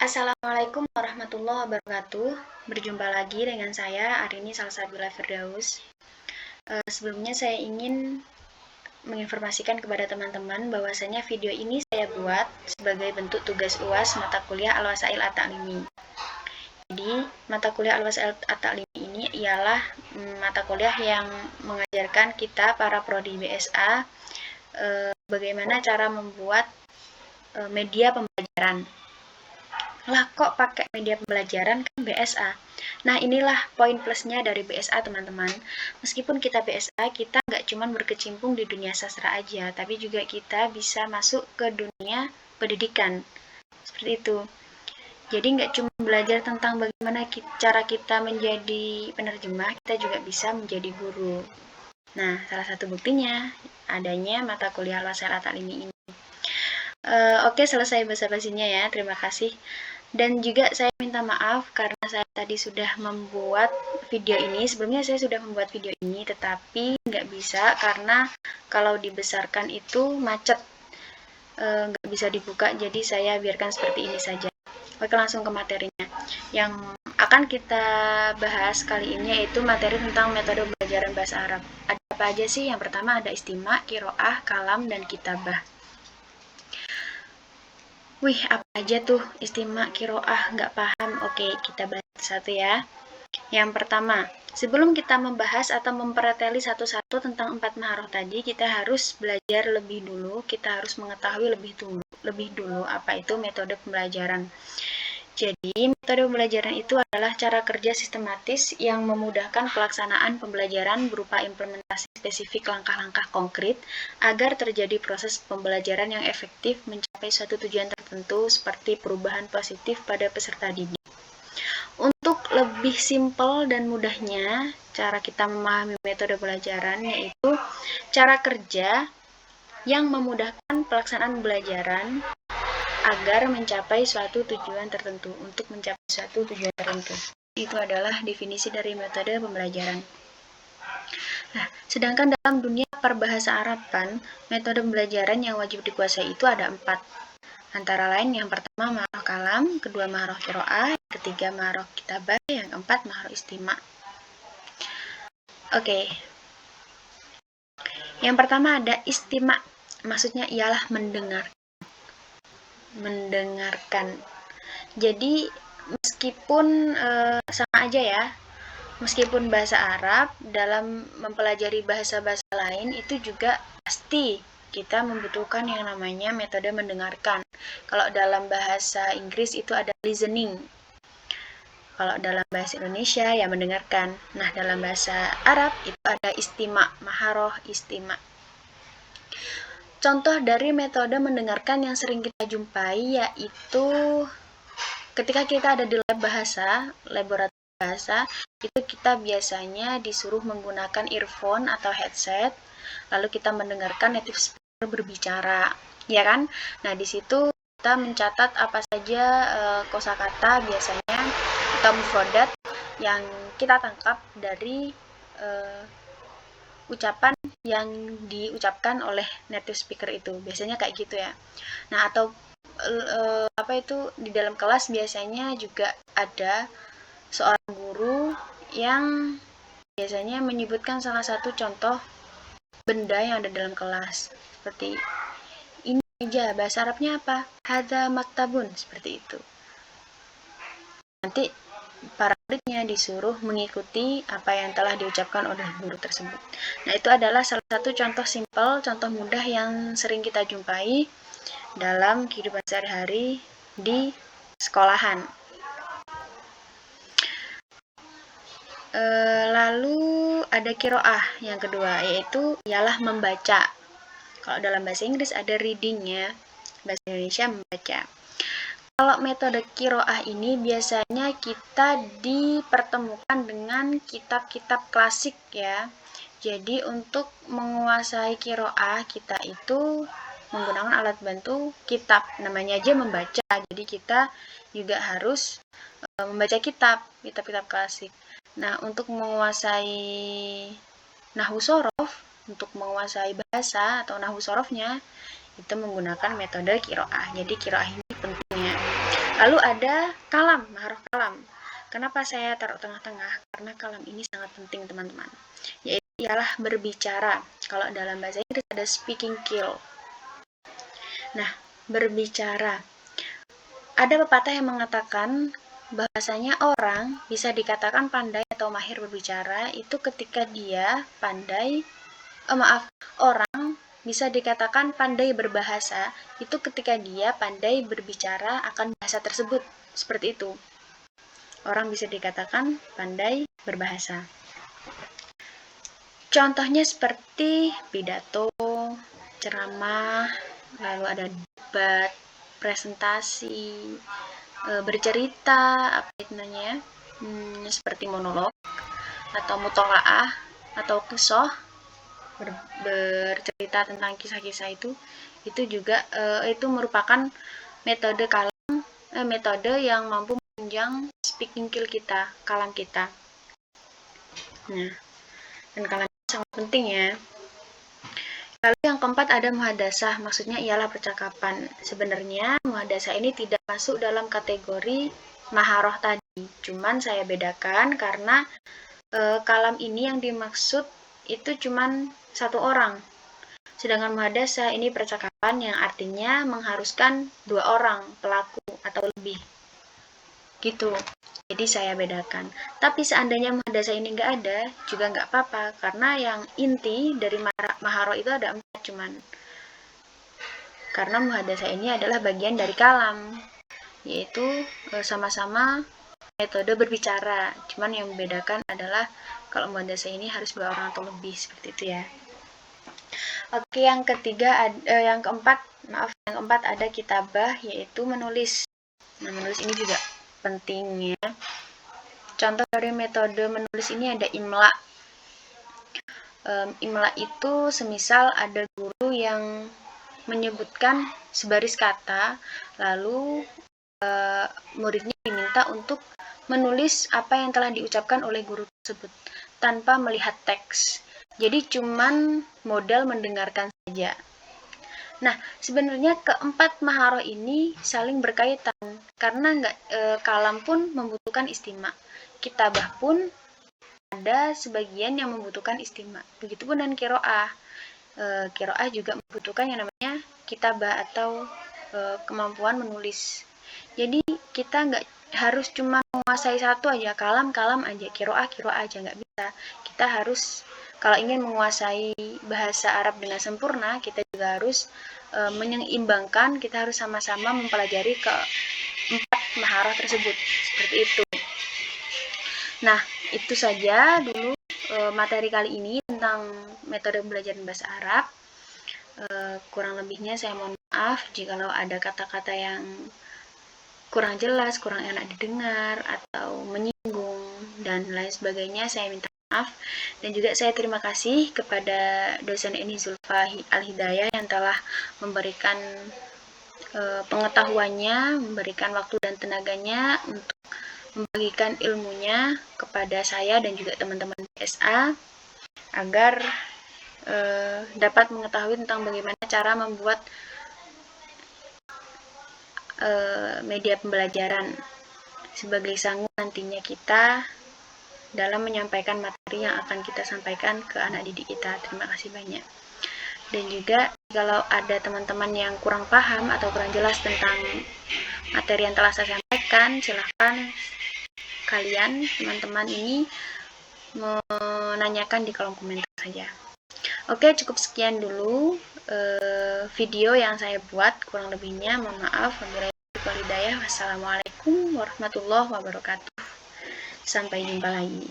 Assalamualaikum warahmatullahi wabarakatuh. Berjumpa lagi dengan saya Arini Salsabila Firdaus. Sebelumnya saya ingin menginformasikan kepada teman-teman bahwasanya video ini saya buat sebagai bentuk tugas UAS mata kuliah Al-Wasail At-Ta'limi. Jadi, mata kuliah Al-Wasail At-Ta'limi ini ialah mata kuliah yang mengajarkan kita para prodi BSA bagaimana cara membuat media pembelajaran. Lah kok pakai media pembelajaran kan BSA. Nah inilah poin plusnya dari BSA teman-teman. Meskipun kita BSA, kita nggak cuma berkecimpung di dunia sastra aja, tapi juga kita bisa masuk ke dunia pendidikan. Seperti itu. Jadi nggak cuma belajar tentang bagaimana cara kita menjadi penerjemah, kita juga bisa menjadi guru. Nah, salah satu buktinya adanya mata kuliah Al-Wasail At-Ta'limi ini. Oke, selesai basa-basinya ya. Terima kasih. Dan juga saya minta maaf karena saya tadi sudah membuat video ini. Sebelumnya saya sudah membuat video ini, tetapi nggak bisa karena kalau dibesarkan itu macet, nggak bisa dibuka. Jadi saya biarkan seperti ini saja. Oke, langsung ke materinya. Yang akan kita bahas kali ini yaitu materi tentang metode pembelajaran bahasa Arab. Ada apa aja sih? Yang pertama ada istimak, kiroah, kalam, dan kitabah. Wih, apa aja tuh istimak, kiroah, nggak paham. Oke, kita bahas satu ya. Yang pertama, sebelum kita membahas atau mempreteli satu-satu tentang 4 maharoh tadi, kita harus belajar lebih dulu, kita harus mengetahui lebih dulu apa itu metode pembelajaran. Jadi, metode pembelajaran itu adalah cara kerja sistematis yang memudahkan pelaksanaan pembelajaran berupa implementasi spesifik langkah-langkah konkret agar terjadi proses pembelajaran yang efektif mencapai suatu tujuan tertentu seperti perubahan positif pada peserta didik. Untuk lebih simpel dan mudahnya, cara kita memahami metode pembelajaran yaitu cara kerja yang memudahkan pelaksanaan pembelajaran agar mencapai suatu tujuan tertentu. Untuk mencapai suatu tujuan tertentu. Itu adalah definisi dari metode pembelajaran. Nah, sedangkan dalam dunia perbahasa Araban, metode pembelajaran yang wajib dikuasai itu ada 4. Antara lain yang pertama maharoh kalam, kedua maharoh kiroah, yang ketiga maharoh kitabah, yang keempat maharoh istimak. Oke. Yang pertama ada istimak. Maksudnya ialah mendengarkan. Jadi meskipun sama aja ya, meskipun bahasa Arab, dalam mempelajari bahasa-bahasa lain itu juga pasti kita membutuhkan yang namanya metode mendengarkan. Kalau dalam bahasa Inggris itu ada listening. Kalau dalam bahasa Indonesia ya mendengarkan. Nah, dalam bahasa Arab itu ada istimak, maharoh istimak. Contoh dari metode mendengarkan yang sering kita jumpai yaitu ketika kita ada di lab bahasa, laboratorium bahasa, itu kita biasanya disuruh menggunakan earphone atau headset, lalu kita mendengarkan native speaker berbicara, ya kan? Nah, di situ kita mencatat apa saja kosakata biasanya atau mufradat yang kita tangkap dari ucapan yang diucapkan oleh native speaker itu. Biasanya kayak gitu ya. Nah, atau apa itu di dalam kelas biasanya juga ada seorang guru yang biasanya menyebutkan salah satu contoh benda yang ada dalam kelas. Seperti ini aja, bahasa Arabnya apa? Hadza maktabun, seperti itu. Nanti para muridnya disuruh mengikuti apa yang telah diucapkan oleh guru tersebut. Nah, itu adalah salah satu contoh simpel, contoh mudah yang sering kita jumpai dalam kehidupan sehari-hari di sekolahan. Lalu ada kiroah yang kedua, yaitu ialah membaca. Kalau dalam bahasa Inggris ada reading-nya, bahasa Indonesia membaca. Kalau metode kiroah ini biasanya kita dipertemukan dengan kitab-kitab klasik ya. Jadi untuk menguasai kiroah kita itu menggunakan alat bantu kitab. Namanya aja membaca. Jadi kita juga harus membaca kitab-kitab klasik. Nah, untuk menguasai nahwu sorof, untuk menguasai bahasa atau nahwu sorofnya, itu menggunakan metode kiroah. Jadi kiroah ini pentingnya. Lalu ada kalam, maharoh kalam. Kenapa saya taruh tengah-tengah? Karena kalam ini sangat penting teman-teman. Yaitu ialah berbicara. Kalau dalam bahasa Inggris ada speaking skill. Nah, berbicara. Ada pepatah yang mengatakan bahwasanya orang bisa dikatakan pandai atau mahir berbicara itu ketika dia pandai, orang bisa dikatakan pandai berbahasa itu ketika dia pandai berbicara akan bahasa tersebut. Seperti itu. Orang bisa dikatakan pandai berbahasa. Contohnya seperti pidato, ceramah, lalu ada debat, presentasi, bercerita, apa itu namanya, seperti monolog, atau mutolaah, atau qisah, bercerita tentang kisah-kisah itu juga itu merupakan metode metode yang mampu menunjang speaking skill kita, kalam kita. Nah, dan kalam sangat penting ya. Lalu yang keempat ada muhadasah, maksudnya ialah percakapan. Sebenarnya muhadasah ini tidak masuk dalam kategori maharoh tadi, cuman saya bedakan karena kalam ini yang dimaksud itu cuman satu orang. Sedangkan muhadasah ini percakapan yang artinya mengharuskan dua orang pelaku atau lebih. Gitu. Jadi saya bedakan. Tapi seandainya muhadasah ini nggak ada, juga nggak apa-apa. Karena yang inti dari maharoh itu ada 4 cuman. Karena muhadasah ini adalah bagian dari kalam. Yaitu sama-sama metode berbicara. Cuman yang membedakan adalah kalau muhadasah ini harus 2 orang atau lebih. Seperti itu ya. Oke, yang keempat ada kitabah, yaitu menulis. Nah, menulis ini juga penting ya. Contoh dari metode menulis ini ada imla. Imla itu semisal ada guru yang menyebutkan sebaris kata, lalu muridnya diminta untuk menulis apa yang telah diucapkan oleh guru tersebut tanpa melihat teks. Jadi cuman modal mendengarkan saja. Nah, sebenarnya keempat maharoh ini saling berkaitan karena kalam pun membutuhkan istima. Kitabah pun ada sebagian yang membutuhkan istima. Begitupun dengan qiraah. Qiraah juga membutuhkan yang namanya kitabah atau kemampuan menulis. Jadi kita nggak harus cuma menguasai satu aja, kalam aja, qiraah aja, nggak bisa. Kita harus, kalau ingin menguasai bahasa Arab dengan sempurna, kita juga harus menyeimbangkan, kita harus sama-sama mempelajari keempat maharoh tersebut. Seperti itu. Nah, itu saja dulu materi kali ini tentang metode belajar bahasa Arab. Kurang lebihnya saya mohon maaf jikalau ada kata-kata yang kurang jelas, kurang enak didengar, atau menyinggung, dan lain sebagainya. Saya minta maaf. Dan juga saya terima kasih kepada dosen Eni Zulfa Al-Hidayah yang telah memberikan pengetahuannya, memberikan waktu dan tenaganya untuk membagikan ilmunya kepada saya dan juga teman-teman BSA agar dapat mengetahui tentang bagaimana cara membuat media pembelajaran sebagai sangu nantinya kita dalam menyampaikan materi yang akan kita sampaikan ke anak didik kita. Terima kasih banyak. Dan juga kalau ada teman-teman yang kurang paham atau kurang jelas tentang materi yang telah saya sampaikan, silahkan kalian teman-teman ini menanyakan di kolom komentar saja. Oke, cukup sekian dulu video yang saya buat. Kurang lebihnya mohon maaf. Wassalamualaikum warahmatullahi wabarakatuh. Sampai jumpa lagi.